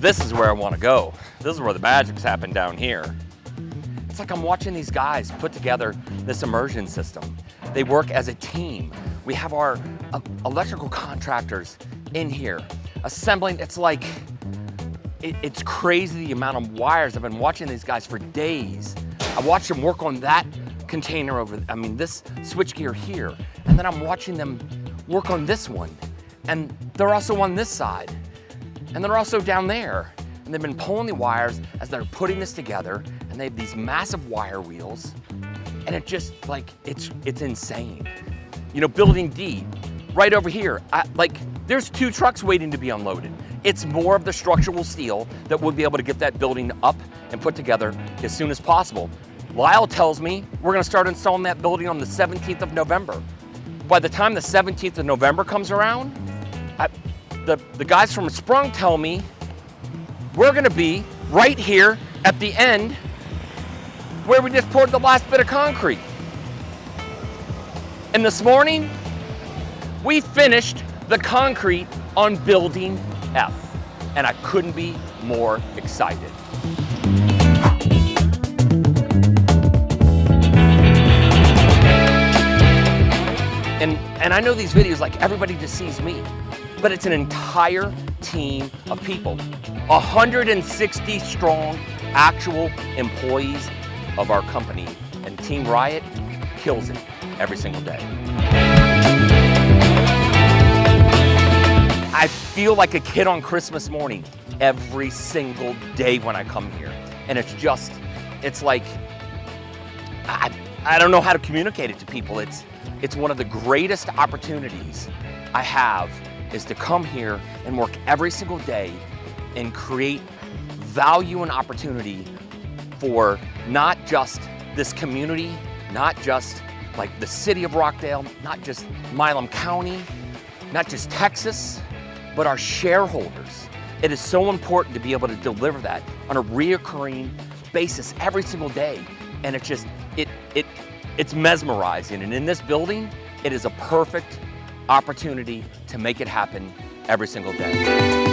this is where I want to go. This is where the magic's happened down here. It's like I'm watching these guys put together this immersion system. They work as a team. We have our electrical contractors in here assembling. It's like, it's crazy the amount of wires. I've been watching these guys for days. I watched them work on that container this switchgear here. And then I'm watching them work on this one. And they're also on this side. And they're also down there. And they've been pulling the wires as they're putting this together. And they have these massive wire wheels. And it just like, it's insane. You know, building D, right over here, there's 2 trucks waiting to be unloaded. It's more of the structural steel that we'll be able to get that building up and put together as soon as possible. Lyle tells me we're gonna start installing that building on the 17th of November. By the time the 17th of November comes around, the guys from Sprung tell me we're gonna be right here at the end where we just poured the last bit of concrete. And this morning, we finished the concrete on building F, and I couldn't be more excited. And I know these videos, like everybody just sees me, but it's an entire team of people. 160 strong actual employees of our company, and Team Riot kills it every single day. I feel like a kid on Christmas morning every single day when I come here. And it's like, I don't know how to communicate it to people. It's one of the greatest opportunities I have is to come here and work every single day and create value and opportunity for not just this community, not just like the city of Rockdale, not just Milam County, not just Texas, but our shareholders. It is so important to be able to deliver that on a reoccurring basis every single day. And it's mesmerizing. And in this building, it is a perfect opportunity to make it happen every single day.